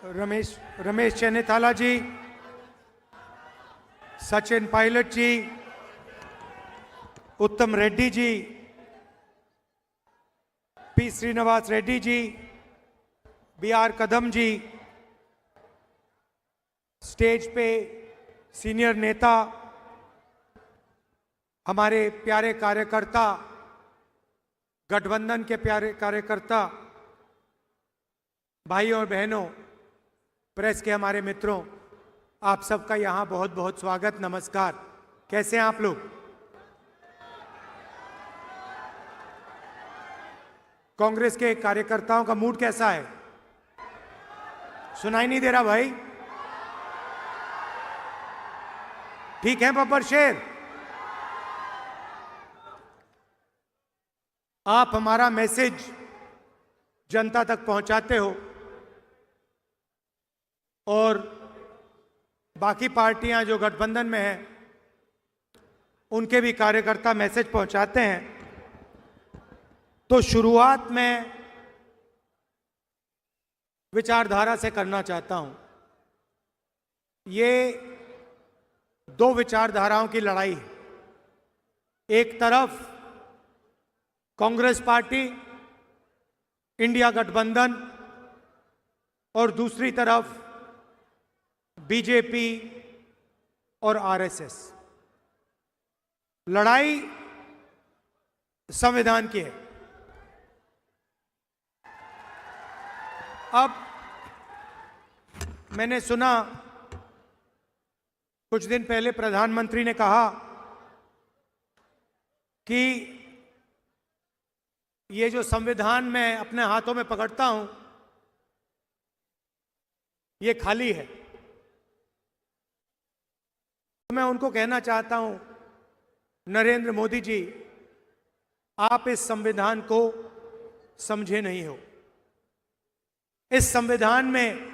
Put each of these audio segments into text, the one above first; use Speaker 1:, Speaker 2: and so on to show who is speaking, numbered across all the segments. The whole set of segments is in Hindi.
Speaker 1: Ramesh Chennithala ji, Sachin Pilot ji, Uttam Reddy ji, P Srinivas Reddy ji, B R Kadam ji, stage पे सीनियर नेता, हमारे प्यारे कार्यकर्ता, गठबंधन के प्यारे कार्यकर्ता, भाइयों और बहनों, प्रेस के हमारे मित्रों, आप सबका यहां बहुत बहुत स्वागत, नमस्कार। कैसे हैं आप लोग? कांग्रेस के कार्यकर्ताओं का मूड कैसा है? सुनाई नहीं दे रहा भाई? ठीक है बब्बर शेर? आप हमारा मैसेज जनता तक पहुंचाते हो और बाकी पार्टियां जो गठबंधन में हैं उनके भी कार्यकर्ता मैसेज पहुंचाते हैं। तो शुरुआत में विचारधारा से करना चाहता हूं। ये दो विचारधाराओं की लड़ाई है। एक तरफ कांग्रेस पार्टी, इंडिया गठबंधन, और दूसरी तरफ बीजेपी और आरएसएस। लड़ाई संविधान की है। अब मैंने सुना कुछ दिन पहले प्रधानमंत्री ने कहा कि ये जो संविधान मैं अपने हाथों में पकड़ता हूं ये खाली है। मैं उनको कहना चाहता हूं, नरेंद्र मोदी जी, आप इस संविधान को समझे नहीं हो। इस संविधान में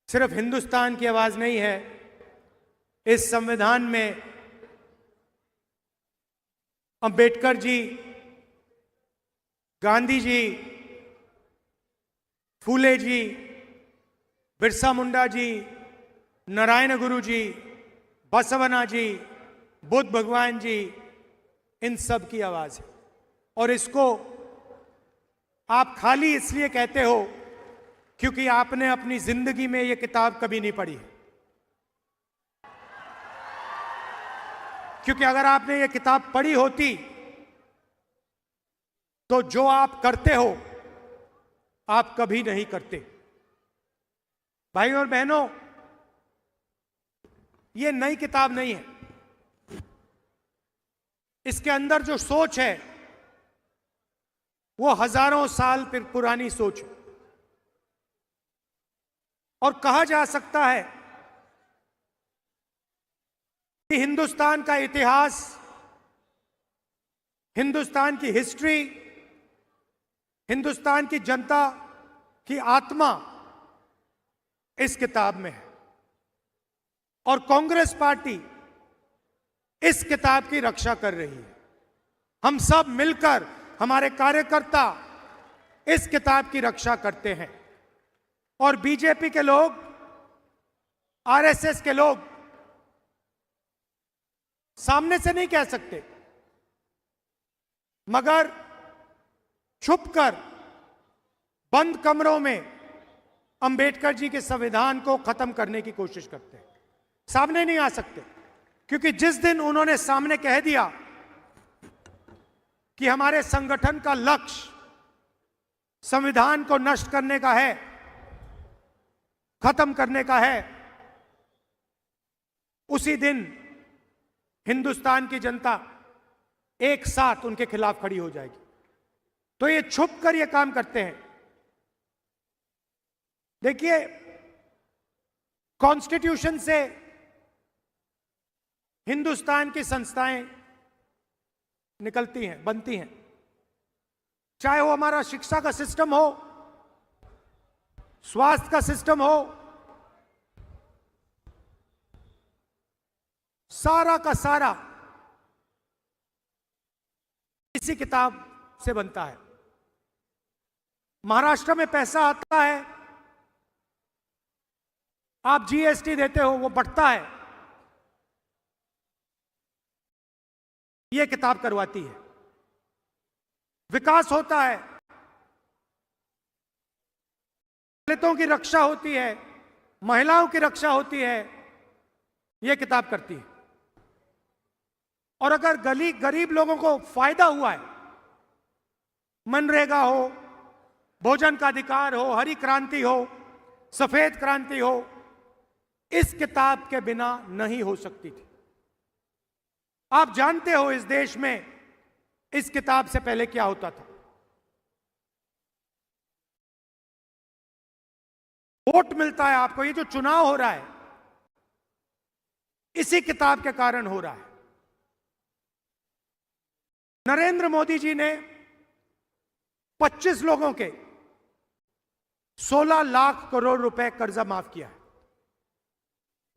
Speaker 1: सिर्फ हिंदुस्तान की आवाज नहीं है, इस संविधान में अंबेडकर जी, गांधी जी, फूले जी, बिरसा मुंडा जी, नारायण गुरु जी, बसवना जी, बुद्ध भगवान जी, इन सब की आवाज है। और इसको आप खाली इसलिए कहते हो क्योंकि आपने अपनी जिंदगी में यह किताब कभी नहीं पढ़ी है। क्योंकि अगर आपने ये किताब पढ़ी होती तो जो आप करते हो आप कभी नहीं करते। भाइयों और बहनों, ये नई किताब नहीं है। इसके अंदर जो सोच है वो हजारों साल पुरानी सोच है। और कहा जा सकता है कि हिंदुस्तान का इतिहास, हिंदुस्तान की हिस्ट्री, हिंदुस्तान की जनता की आत्मा इस किताब में है। और कांग्रेस पार्टी इस किताब की रक्षा कर रही है। हम सब मिलकर, हमारे कार्यकर्ता इस किताब की रक्षा करते हैं। और बीजेपी के लोग, आरएसएस के लोग सामने से नहीं कह सकते, मगर छुपकर बंद कमरों में अंबेडकर जी के संविधान को खत्म करने की कोशिश करते हैं। सामने नहीं आ सकते, क्योंकि जिस दिन उन्होंने सामने कह दिया कि हमारे संगठन का लक्ष्य संविधान को नष्ट करने का है, खत्म करने का है, उसी दिन हिंदुस्तान की जनता एक साथ उनके खिलाफ खड़ी हो जाएगी। तो ये छुप कर ये काम करते हैं। देखिए, कॉन्स्टिट्यूशन से हिंदुस्तान की संस्थाएं निकलती हैं, बनती हैं। चाहे वो हमारा शिक्षा का सिस्टम हो, स्वास्थ्य का सिस्टम हो, सारा का सारा इसी किताब से बनता है। महाराष्ट्र में पैसा आता है आप जीएसटी देते हो, वो बढ़ता है। ये किताब करवाती है। विकास होता है, दलितों की रक्षा होती है, महिलाओं की रक्षा होती है, यह किताब करती है। और अगर गरीब लोगों को फायदा हुआ है, मनरेगा हो, भोजन का अधिकार हो, हरी क्रांति हो, सफेद क्रांति हो, इस किताब के बिना नहीं हो सकती थी। आप जानते हो इस देश में इस किताब से पहले क्या होता था। वोट मिलता है आपको, ये जो चुनाव हो रहा है इसी किताब के कारण हो रहा है। नरेंद्र मोदी जी ने 25 लोगों के 16 लाख करोड़ रुपए कर्जा माफ किया है।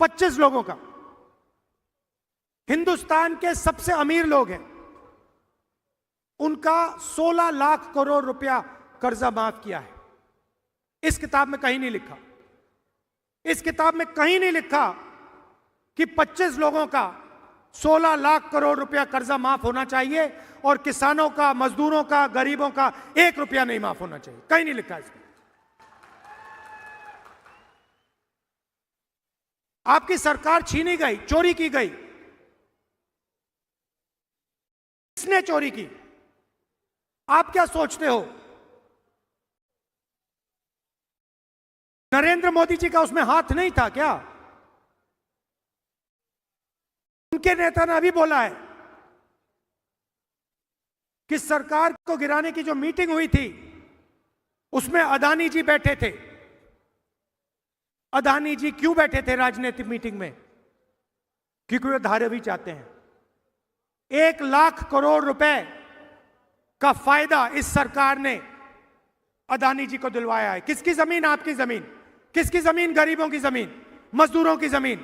Speaker 1: 25 लोगों का। हिंदुस्तान के सबसे अमीर लोग हैं, उनका 16 लाख करोड़ रुपया कर्जा माफ किया है। इस किताब में कहीं नहीं लिखा, इस किताब में कहीं नहीं लिखा कि 25 लोगों का 16 लाख करोड़ रुपया कर्जा माफ होना चाहिए और किसानों का, मजदूरों का, गरीबों का 1 रुपया नहीं माफ होना चाहिए। कहीं नहीं लिखा इसमें। आपकी सरकार छीनी गई, चोरी की गई। किसने चोरी की? आप क्या सोचते हो? नरेंद्र मोदी जी का उसमें हाथ नहीं था क्या? उनके नेता ने अभी बोला है कि सरकार को गिराने की जो मीटिंग हुई थी उसमें अदानी जी बैठे थे। अदानी जी क्यों बैठे थे राजनीतिक मीटिंग में? क्योंकि वे धारावी चाहते हैं। 1 लाख करोड़ रुपए का फायदा इस सरकार ने अदानी जी को दिलवाया है। किसकी जमीन? आपकी जमीन। किसकी जमीन? गरीबों की जमीन, मजदूरों की जमीन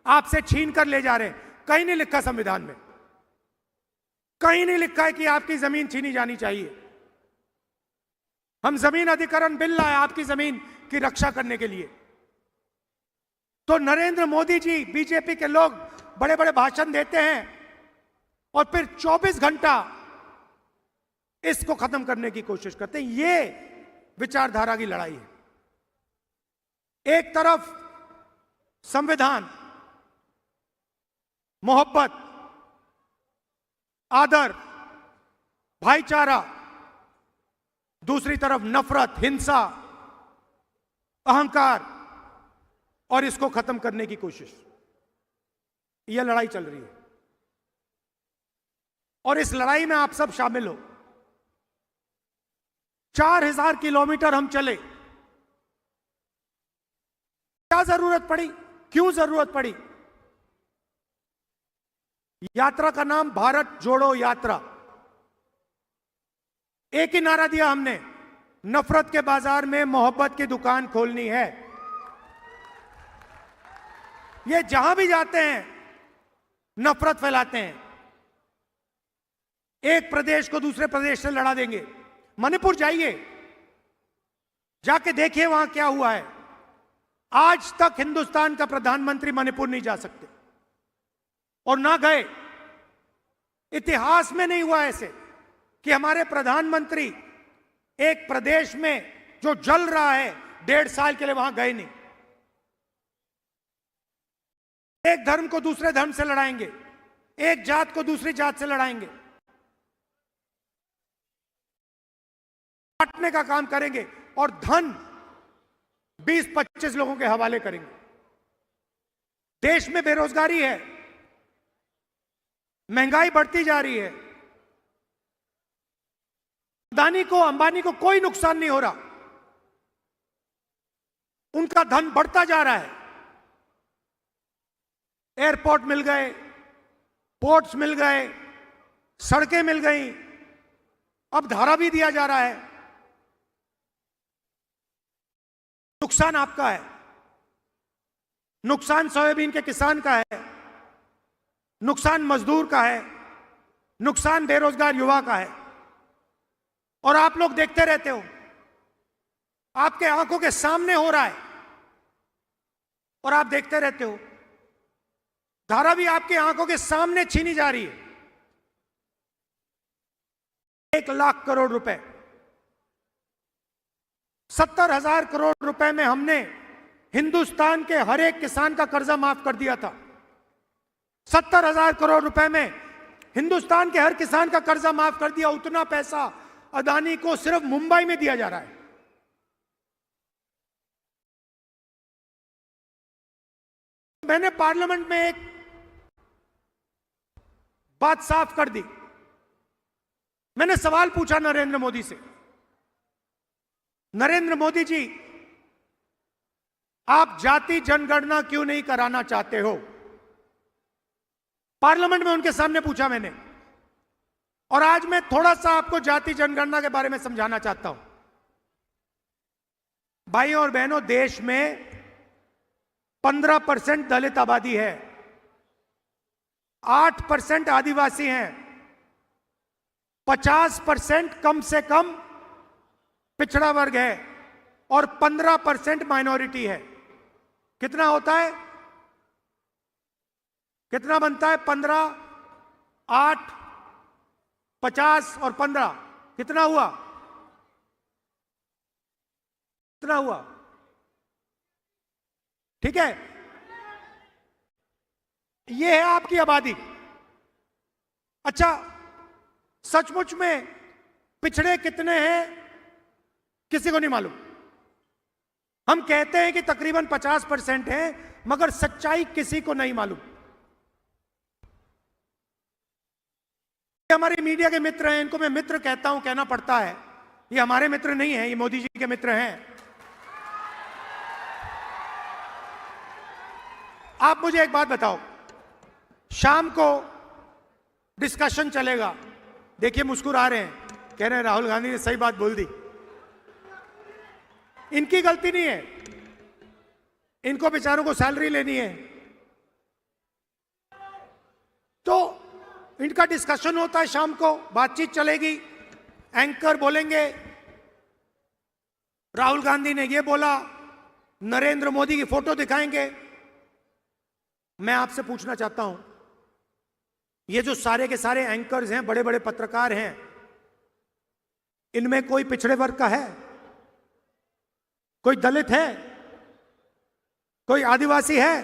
Speaker 1: आपसे छीन कर ले जा रहे हैं। कहीं नहीं लिखा संविधान में, कहीं नहीं लिखा है कि आपकी जमीन छीनी जानी चाहिए। हम जमीन अधिग्रहण बिल लाए आपकी जमीन की रक्षा करने के लिए। तो नरेंद्र मोदी जी, बीजेपी के लोग बड़े बड़े भाषण देते हैं और फिर 24 घंटा इसको खत्म करने की कोशिश करते हैं। ये विचारधारा की लड़ाई है। एक तरफ संविधान, मोहब्बत, आदर, भाईचारा, दूसरी तरफ नफरत, हिंसा, अहंकार और इसको खत्म करने की कोशिश। यह लड़ाई चल रही है और इस लड़ाई में आप सब शामिल हो। 4000 किलोमीटर हम चले। क्या जरूरत पड़ी? क्यों जरूरत पड़ी? यात्रा का नाम भारत जोड़ो यात्रा। एक ही नारा दिया हमने, नफरत के बाजार में मोहब्बत की दुकान खोलनी है। ये जहां भी जाते हैं नफरत फैलाते हैं। एक प्रदेश को दूसरे प्रदेश से लड़ा देंगे। मणिपुर जाइए, जाके देखिए वहां क्या हुआ है। आज तक हिंदुस्तान का प्रधानमंत्री मणिपुर नहीं जा सकते और ना गए। इतिहास में नहीं हुआ ऐसे कि हमारे प्रधानमंत्री एक प्रदेश में जो जल रहा है 1.5 साल के लिए वहां गए नहीं। एक धर्म को दूसरे धर्म से लड़ाएंगे, एक जात को दूसरी जात से लड़ाएंगे, काटने का काम करेंगे और धन 20-25 लोगों के हवाले करेंगे। देश में बेरोजगारी है, महंगाई बढ़ती जा रही है। अदानी को, अंबानी को कोई नुकसान नहीं हो रहा, उनका धन बढ़ता जा रहा है। एयरपोर्ट मिल गए, पोर्ट्स मिल गए, सड़कें मिल गई, अब धारा भी दिया जा रहा है। नुकसान आपका है, नुकसान सोयाबीन के किसान का है, नुकसान मजदूर का है, नुकसान बेरोजगार युवा का है। और आप लोग देखते रहते हो, आपके आंखों के सामने हो रहा है और आप देखते रहते हो। धारावी आपकी आंखों के सामने छीनी जा रही है। 1 लाख करोड़ रुपए, 70,000 करोड़ रुपए में हमने हिंदुस्तान के हर एक किसान का कर्जा माफ कर दिया था। 70,000 करोड़ रुपए में हिंदुस्तान के हर किसान का कर्जा माफ कर दिया। उतना पैसा अदानी को सिर्फ मुंबई में दिया जा रहा है। मैंने पार्लियामेंट में एक बात साफ कर दी। मैंने सवाल पूछा नरेंद्र मोदी से, नरेंद्र मोदी जी, आप जाति जनगणना क्यों नहीं कराना चाहते हो? पार्लियामेंट में उनके सामने पूछा मैंने। और आज मैं थोड़ा सा आपको जाति जनगणना के बारे में समझाना चाहता हूं। भाइयों और बहनों, देश में 15% दलित आबादी है, 8% आदिवासी हैं, 50% कम से कम पिछड़ा वर्ग है और 15% माइनॉरिटी है। कितना होता है? कितना बनता है? 15, 8, 50 और 15 कितना हुआ? कितना हुआ? ठीक है, यह है आपकी आबादी। अच्छा, सचमुच में पिछड़े कितने हैं किसी को नहीं मालूम। हम कहते हैं कि तकरीबन 50% है, मगर सच्चाई किसी को नहीं मालूम। हमारे मीडिया के मित्र हैं, इनको मैं मित्र कहता हूं, कहना पड़ता है। ये हमारे मित्र नहीं हैं, ये मोदी जी के मित्र हैं। आप मुझे एक बात बताओ, शाम को डिस्कशन चलेगा, देखिए मुस्कुरा रहे हैं, कह रहे हैं राहुल गांधी ने सही बात बोल दी। इनकी गलती नहीं है, इनको बेचारों को सैलरी लेनी है। तो इनका डिस्कशन होता है शाम को, बातचीत चलेगी, एंकर बोलेंगे राहुल गांधी ने ये बोला, नरेंद्र मोदी की फोटो दिखाएंगे। मैं आपसे पूछना चाहता हूं, ये जो सारे के सारे एंकर्स हैं, बड़े बड़े पत्रकार हैं, इनमें कोई पिछड़े वर्ग का है? कोई दलित है? कोई आदिवासी है?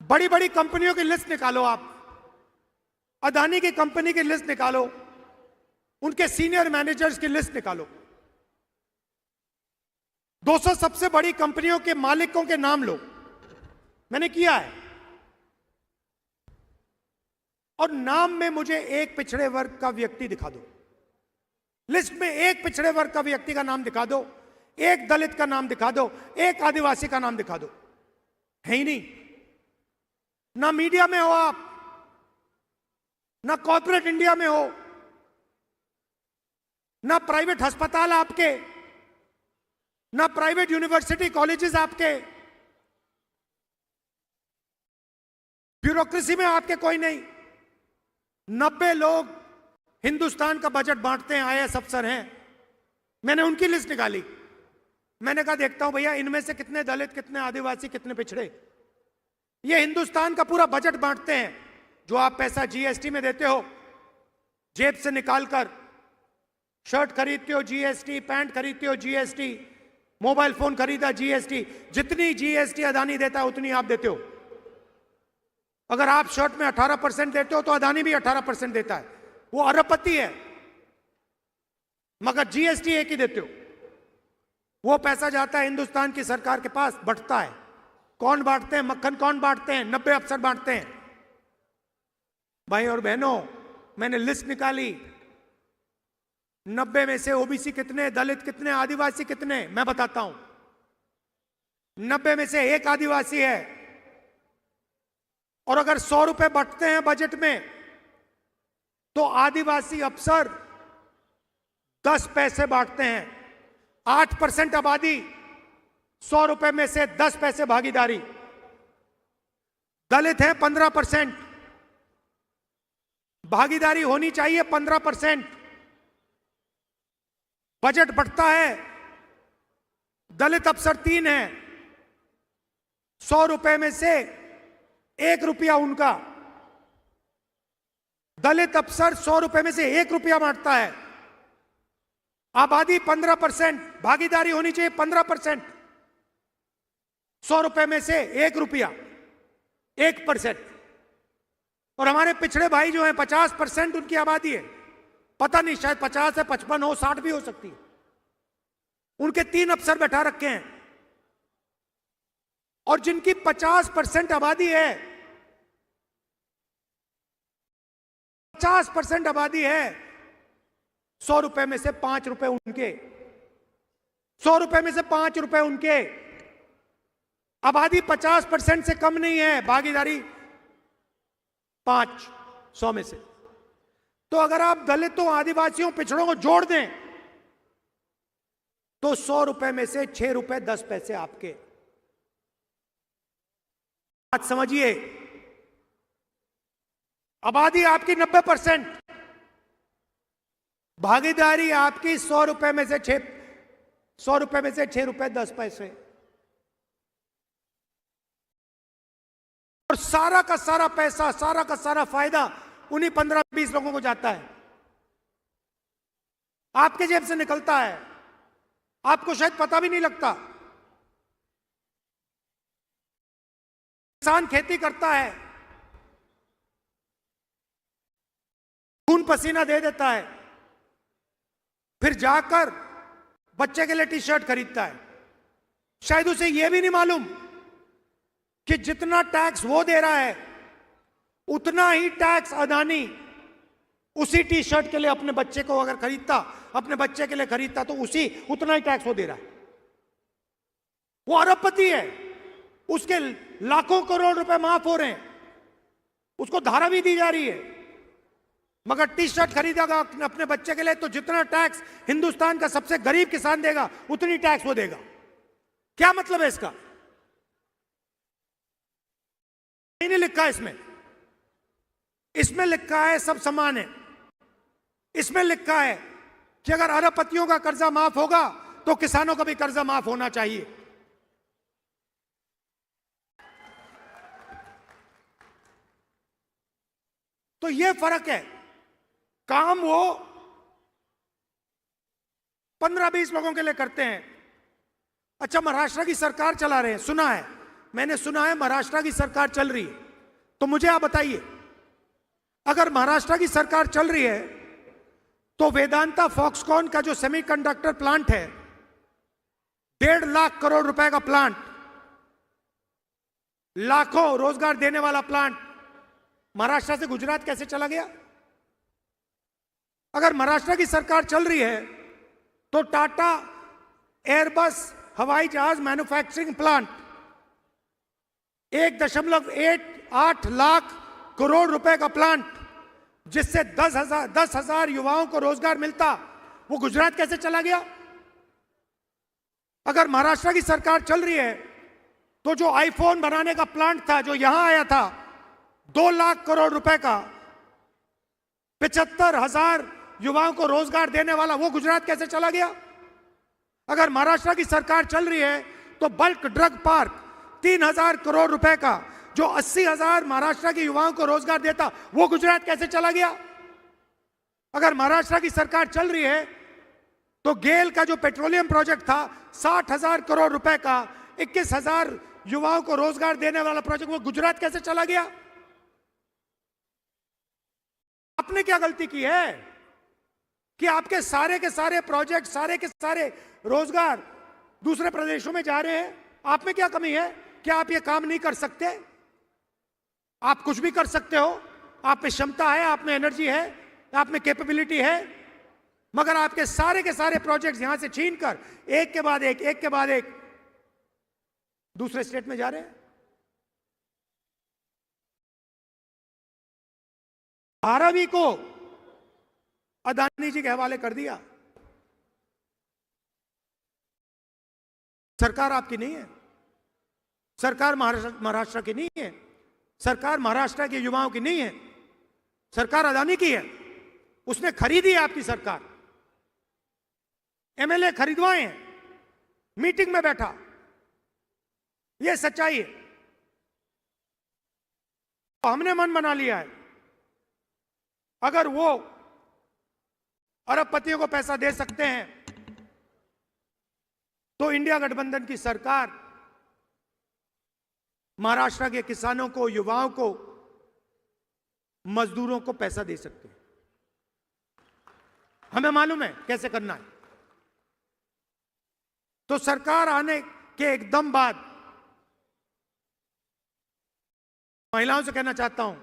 Speaker 1: बड़ी बड़ी कंपनियों की लिस्ट निकालो आप, अदानी की कंपनी की लिस्ट निकालो, उनके सीनियर मैनेजर्स की लिस्ट निकालो, 200 सबसे बड़ी कंपनियों के मालिकों के नाम लो। मैंने किया है। और नाम में मुझे एक पिछड़े वर्ग का व्यक्ति दिखा दो, लिस्ट में एक पिछड़े वर्ग का व्यक्ति का नाम दिखा दो, एक दलित का नाम दिखा दो, एक आदिवासी का नाम दिखा दो। है ही नहीं। ना मीडिया में हो आप, ना कॉर्पोरेट इंडिया में हो, ना प्राइवेट अस्पताल आपके, ना प्राइवेट यूनिवर्सिटी कॉलेजेस आपके, ब्यूरोक्रेसी में आपके कोई नहीं। 90 लोग हिंदुस्तान का बजट बांटते हैं, आईएएस अफसर हैं। मैंने उनकी लिस्ट निकाली। मैंने कहा देखता हूं भैया इनमें से कितने दलित, कितने आदिवासी, कितने पिछड़े। ये हिंदुस्तान का पूरा बजट बांटते हैं। जो आप पैसा जीएसटी में देते हो, जेब से निकालकर, शर्ट खरीदते हो जीएसटी, पैंट खरीदते हो जीएसटी, मोबाइल फोन खरीदा जीएसटी, जितनी जीएसटी अदानी देता है उतनी आप देते हो। अगर आप शर्ट में 18% देते हो तो अदानी भी 18% देता है। वो अरबपति है, मगर जीएसटी एक ही देते हो। वो पैसा जाता है हिंदुस्तान की सरकार के पास, बंटता है। कौन बांटते हैं? मक्खन कौन बांटते हैं? 90 अफसर बांटते हैं। भाई और बहनों, मैंने लिस्ट निकाली। 90 में से ओबीसी कितने, दलित कितने, आदिवासी कितने, मैं बताता हूं। 90 में से एक आदिवासी है। और अगर 100 रुपए बंटते हैं बजट में, तो आदिवासी अफसर 10 पैसे बांटते हैं। 8% आबादी, 100 रुपए में से 10 पैसे भागीदारी। दलित है 15%, भागीदारी होनी चाहिए 15%। बजट बढ़ता है, दलित अफसर 3 हैं, 100 रुपए में से 1 रुपया उनका। दलित अफसर 100 रुपए में से 1 रुपया बांटता है। आबादी 15%, भागीदारी होनी चाहिए 15%। 100 रुपए में से 1 रुपया, 1%। और हमारे पिछड़े भाई जो हैं 50% उनकी आबादी है, पता नहीं शायद 50 है, 55 हो, 60 भी हो सकती है। उनके 3 अफसर बैठा रखे हैं। और जिनकी 50% आबादी है, 50% आबादी है, 100 रुपए में से 5 रुपए उनके, 100 रुपए में से 5 रुपए उनके। आबादी 50% से कम नहीं है, भागीदारी 500 में से। तो अगर आप दलितों, आदिवासियों, पिछड़ों को जोड़ दें तो 100 रुपए में से 6 रुपए 10 पैसे आपके। बात समझिए, आबादी आपकी 90%, भागीदारी आपकी 100 रुपए में से 6 रुपए 10 पैसे। और सारा का सारा पैसा, सारा का सारा फायदा उन्हीं 15-20 लोगों को जाता है, आपके जेब से निकलता है, आपको शायद पता भी नहीं लगता। किसान खेती करता है, खून पसीना दे देता है, फिर जाकर बच्चे के लिए टी शर्ट खरीदता है। शायद उसे यह भी नहीं मालूम कि जितना टैक्स वो दे रहा है उतना ही टैक्स अदानी उसी टी शर्ट के लिए अपने बच्चे को अगर खरीदता, अपने बच्चे के लिए खरीदता, तो उतना ही टैक्स वो दे रहा है। वो अरबपति है, उसके लाखों करोड़ रुपए माफ हो रहे हैं, उसको धारा भी दी जा रही है। मगर टी शर्ट खरीदेगा अपने बच्चे के लिए तो जितना टैक्स हिंदुस्तान का सबसे गरीब किसान देगा उतनी टैक्स वो देगा। क्या मतलब है इसका? नहीं लिखा है इसमें। इसमें लिखा है सब समान है। इसमें लिखा है कि अगर अरबपतियों का कर्जा माफ होगा तो किसानों का भी कर्जा माफ होना चाहिए। तो यह फर्क है। काम वो 15-20 लोगों के लिए करते हैं। अच्छा, महाराष्ट्र की सरकार चला रहे हैं, सुना है, मैंने सुना है महाराष्ट्र की सरकार चल रही है। तो मुझे आप बताइए, अगर महाराष्ट्र की सरकार चल रही है तो वेदांता फॉक्सकॉन का जो सेमीकंडक्टर प्लांट है, 1.5 लाख करोड़ रुपए का प्लांट, लाखों रोजगार देने वाला प्लांट, महाराष्ट्र से गुजरात कैसे चला गया? अगर महाराष्ट्र की सरकार चल रही है तो टाटा एयरबस हवाई जहाज मैन्युफैक्चरिंग प्लांट 1.8 लाख करोड़ रुपए का प्लांट, जिससे 10,000 युवाओं को रोजगार मिलता, वो गुजरात कैसे चला गया? अगर महाराष्ट्र की सरकार चल रही है तो जो आईफोन बनाने का प्लांट था, जो यहां आया था 2 लाख करोड़ रुपए का, 75,000 युवाओं को रोजगार देने वाला, वो गुजरात कैसे चला गया? अगर महाराष्ट्र की सरकार चल रही है तो बल्क ड्रग पार्क 3,000 करोड़ रुपए का, जो 80,000 महाराष्ट्र के युवाओं को रोजगार देता, वो गुजरात कैसे चला गया? अगर महाराष्ट्र की सरकार चल रही है तो गेल का जो पेट्रोलियम प्रोजेक्ट था 60,000 करोड़ रुपए का, 21,000 युवाओं को रोजगार देने वाला प्रोजेक्ट, वो गुजरात कैसे चला गया? आपने क्या गलती की है कि आपके सारे के सारे प्रोजेक्ट, सारे के सारे रोजगार दूसरे प्रदेशों में जा रहे हैं? आप में क्या कमी है? क्या आप ये काम नहीं कर सकते? आप कुछ भी कर सकते हो, आप में क्षमता है, आप में एनर्जी है, आप में कैपेबिलिटी है, मगर आपके सारे के सारे प्रोजेक्ट्स यहां से छीनकर एक के बाद एक दूसरे स्टेट में जा रहे हैं। 12वीं को अदानी जी के हवाले कर दिया। सरकार आपकी नहीं है, सरकार महाराष्ट्र की नहीं है, सरकार महाराष्ट्र के युवाओं की नहीं है, सरकार अदानी की है। उसने खरीदी है आपकी सरकार, एमएलए खरीदवाए हैं, मीटिंग में बैठा, यह सच्चाई है। हमने मन बना लिया है, अगर वो अरबपतियों को पैसा दे सकते हैं तो इंडिया गठबंधन की सरकार महाराष्ट्र के किसानों को, युवाओं को, मजदूरों को पैसा दे सकते हैं। हमें मालूम है कैसे करना है। तो सरकार आने के एकदम बाद महिलाओं से कहना चाहता हूं,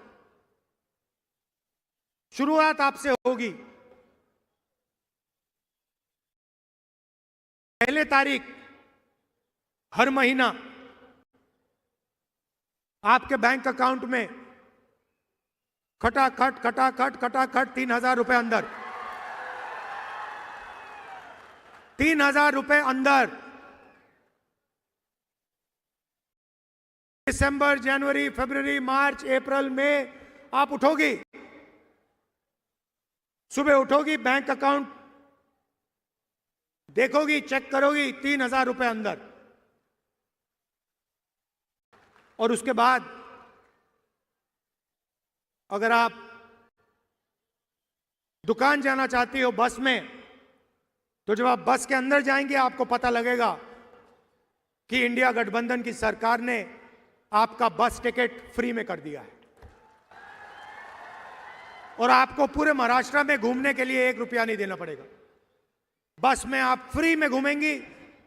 Speaker 1: शुरुआत आपसे होगी। पहले तारीख हर महीना आपके बैंक अकाउंट में खटाखट खटाखट खटाखट 3,000 रुपए अंदर, 3,000 रुपए अंदर। दिसंबर, जनवरी, फरवरी, मार्च, अप्रैल में आप उठोगी, सुबह उठोगी, बैंक अकाउंट देखोगी, चेक करोगी, 3,000 रुपए अंदर। और उसके बाद अगर आप दुकान जाना चाहती हो बस में, तो जब आप बस के अंदर जाएंगे आपको पता लगेगा कि इंडिया गठबंधन की सरकार ने आपका बस टिकट फ्री में कर दिया है और आपको पूरे महाराष्ट्र में घूमने के लिए 1 रुपया नहीं देना पड़ेगा। बस में आप फ्री में घूमेंगी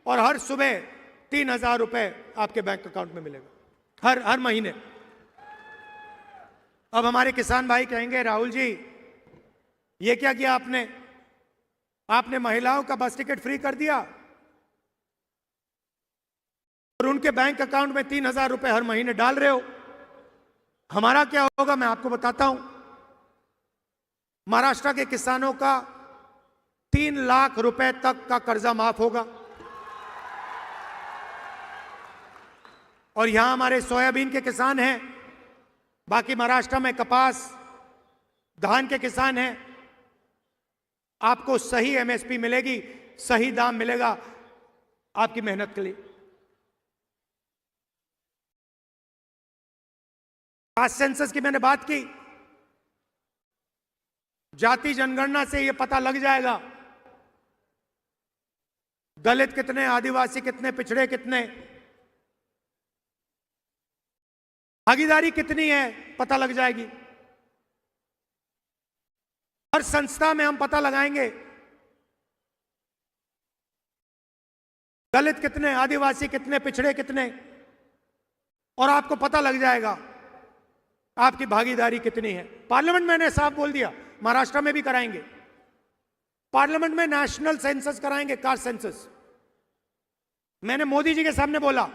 Speaker 1: और हर सुबह 3,000 रुपए आपके बैंक अकाउंट में मिलेगा हर महीने। अब हमारे किसान भाई कहेंगे, राहुल जी ये क्या किया आपने महिलाओं का बस टिकट फ्री कर दिया और उनके बैंक अकाउंट में 3,000 रुपए हर महीने डाल रहे हो। हमारा क्या होगा मैं आपको बताता हूं। महाराष्ट्र के किसानों का 3 लाख रुपए तक का कर्जा माफ होगा और यहां हमारे सोयाबीन के किसान हैं, बाकी महाराष्ट्र में कपास, धान के किसान हैं। आपको सही एमएसपी मिलेगी, सही दाम मिलेगा आपकी मेहनत के लिए। कास्ट सेंसस की मैंने बात की, जाति जनगणना से यह पता लग जाएगा दलित कितने, आदिवासी कितने, पिछड़े कितने, भागीदारी कितनी है पता लग जाएगी। हर संस्था में हम पता लगाएंगे दलित कितने, आदिवासी कितने, पिछड़े कितने, और आपको पता लग जाएगा आपकी भागीदारी कितनी है। पार्लियामेंट मैंने साफ बोल दिया, महाराष्ट्र में भी कराएंगे। पार्लियामेंट में नेशनल सेंसस कराएंगे, कास्ट सेंसस। मैंने मोदी जी के सामने बोला,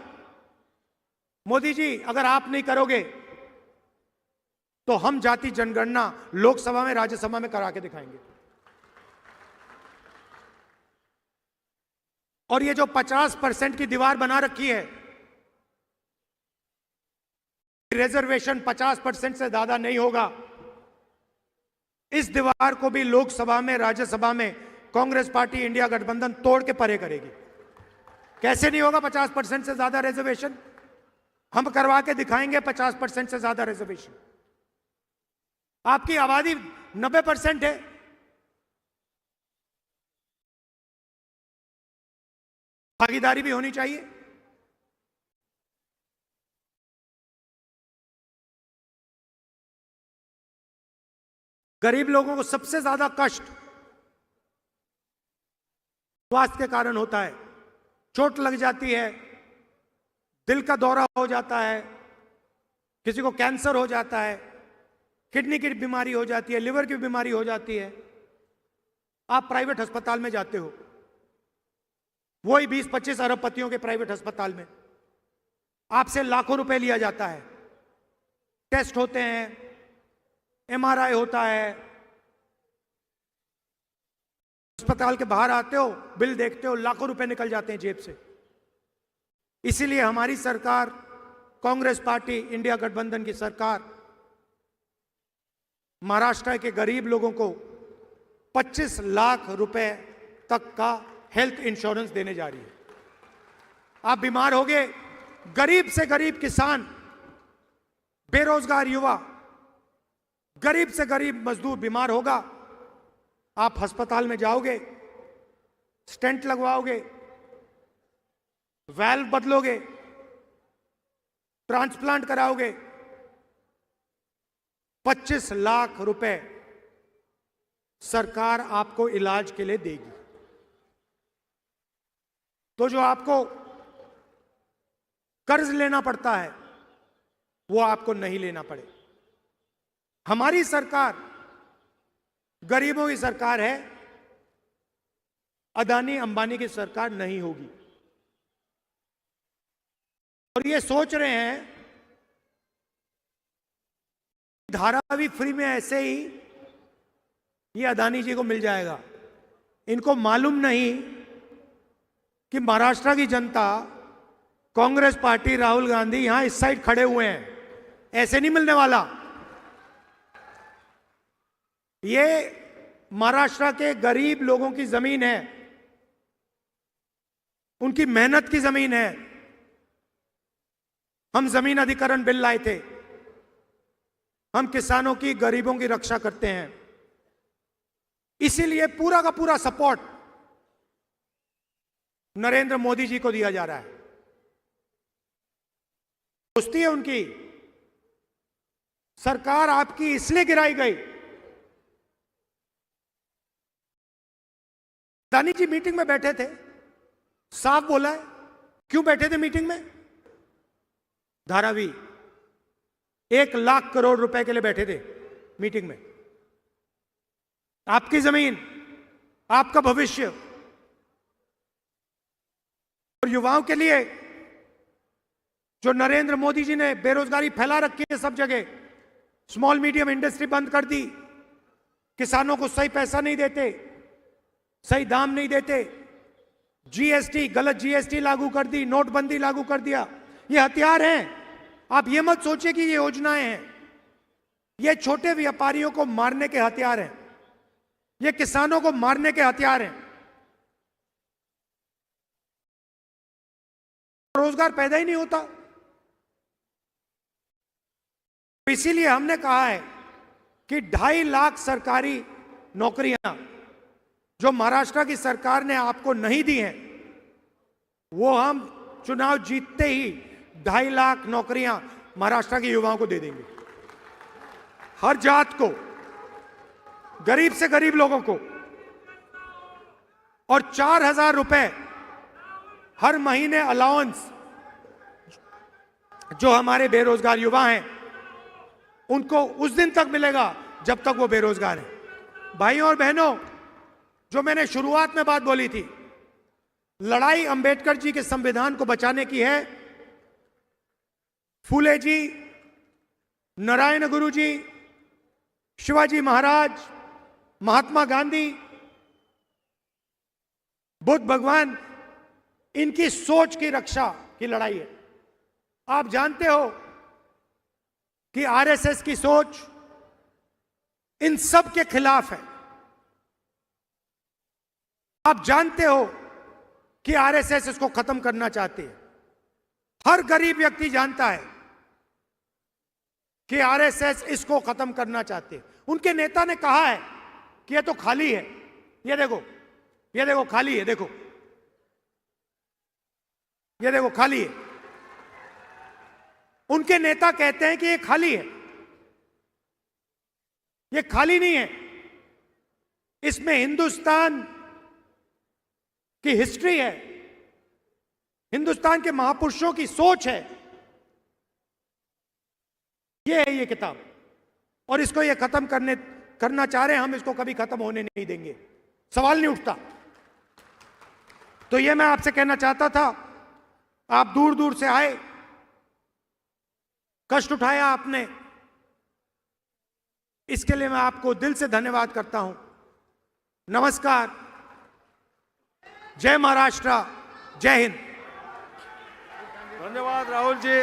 Speaker 1: मोदी जी अगर आप नहीं करोगे तो हम जाति जनगणना लोकसभा में, राज्यसभा में करा के दिखाएंगे। और ये जो 50% की दीवार बना रखी है, रिजर्वेशन 50% से ज्यादा नहीं होगा, इस दीवार को भी लोकसभा में, राज्यसभा में कांग्रेस पार्टी, इंडिया गठबंधन तोड़ के परे करेगी। कैसे नहीं होगा 50% से ज्यादा रिजर्वेशन? हम करवा के दिखाएंगे 50% से ज्यादा रिजर्वेशन। आपकी आबादी 90% है, भागीदारी भी होनी चाहिए। गरीब लोगों को सबसे ज्यादा कष्ट स्वास्थ्य के कारण होता है। चोट लग जाती है, दिल का दौरा हो जाता है, किसी को कैंसर हो जाता है, किडनी की बीमारी हो जाती है, लिवर की बीमारी हो जाती है। आप प्राइवेट अस्पताल में जाते हो, वही 20-25 अरबपतियों के प्राइवेट अस्पताल में आपसे लाखों रुपए लिया जाता है। टेस्ट होते हैं, एमआरआई होता है, अस्पताल के बाहर आते हो, बिल देखते हो, लाखों रुपए निकल जाते हैं जेब से। इसीलिए हमारी सरकार, कांग्रेस पार्टी, इंडिया गठबंधन की सरकार महाराष्ट्र के गरीब लोगों को 25 लाख रुपए तक का हेल्थ इंश्योरेंस देने जा रही है। आप बीमार हो गए, गरीब से गरीब किसान, बेरोजगार युवा गरीब से गरीब मजदूर बीमार होगा, आप अस्पताल में जाओगे, स्टेंट लगवाओगे, वाल्व बदलोगे, ट्रांसप्लांट कराओगे, 25 लाख रुपए सरकार आपको इलाज के लिए देगी। तो जो आपको कर्ज लेना पड़ता है वो आपको नहीं लेना पड़े। हमारी सरकार गरीबों की सरकार है, अदानी अंबानी की सरकार नहीं होगी। और ये सोच रहे हैं धारावी फ्री में ऐसे ही ये अदानी जी को मिल जाएगा। इनको मालूम नहीं कि महाराष्ट्र की जनता, कांग्रेस पार्टी, राहुल गांधी यहां इस साइड खड़े हुए हैं, ऐसे नहीं मिलने वाला। ये महाराष्ट्र के गरीब लोगों की जमीन है, उनकी मेहनत की जमीन है। हम जमीन अधिग्रहण बिल लाए थे, हम किसानों की, गरीबों की रक्षा करते हैं, इसीलिए पूरा का पूरा सपोर्ट नरेंद्र मोदी जी को दिया जा रहा है। दोस्ती है उनकी। सरकार आपकी इसलिए गिराई गई। अदानी जी मीटिंग में बैठे थे, साफ बोला है। क्यों बैठे थे मीटिंग में? धारावी 1 लाख करोड़ रुपए के लिए बैठे थे मीटिंग में। आपकी जमीन, आपका भविष्य और युवाओं के लिए जो नरेंद्र मोदी जी ने बेरोजगारी फैला रखी है सब जगह, स्मॉल मीडियम इंडस्ट्री बंद कर दी, किसानों को सही पैसा नहीं देते, सही दाम नहीं देते, जीएसटी, गलत जीएसटी लागू कर दी, नोटबंदी लागू कर दिया। ये हथियार हैं। आप ये मत सोचिए कि ये योजनाएं हैं। ये छोटे व्यापारियों को मारने के हथियार हैं, ये किसानों को मारने के हथियार हैं। रोजगार पैदा ही नहीं होता। इसीलिए हमने कहा है कि 2.5 लाख सरकारी नौकरियां जो महाराष्ट्र की सरकार ने आपको नहीं दी हैं, वो हम चुनाव जीतते ही 2.5 लाख नौकरियां महाराष्ट्र के युवाओं को दे देंगे। हर जात को, गरीब से गरीब लोगों को। और 4,000 रुपए हर महीने अलाउंस जो हमारे बेरोजगार युवा हैं उनको उस दिन तक मिलेगा जब तक वो बेरोजगार हैं। भाइयों और बहनों, जो मैंने शुरुआत में बात बोली थी, लड़ाई अंबेडकर जी के संविधान को बचाने की है। फूले जी, नारायण गुरु जी, शिवाजी महाराज, महात्मा गांधी, बुद्ध भगवान, इनकी सोच की रक्षा की लड़ाई है। आप जानते हो कि आरएसएस की सोच इन सब के खिलाफ है। आप जानते हो कि आरएसएस इसको खत्म करना चाहती है। हर गरीब व्यक्ति जानता है कि आरएसएस इसको खत्म करना चाहते हैं। उनके नेता ने कहा है कि ये तो खाली है, ये देखो, ये देखो खाली है, देखो, ये देखो खाली है। उनके नेता कहते हैं कि ये खाली है। ये खाली नहीं है, इसमें हिंदुस्तान की हिस्ट्री है, हिंदुस्तान के महापुरुषों की सोच है। ये है ये किताब, और इसको ये खत्म करना चाह रहे हैं। हम इसको कभी खत्म होने नहीं देंगे, सवाल नहीं उठता। तो ये मैं आपसे कहना चाहता था। आप दूर दूर से आए, कष्ट उठाया आपने, इसके लिए मैं आपको दिल से धन्यवाद करता हूं। नमस्कार, जय महाराष्ट्र, जय हिंद।
Speaker 2: धन्यवाद राहुल जी।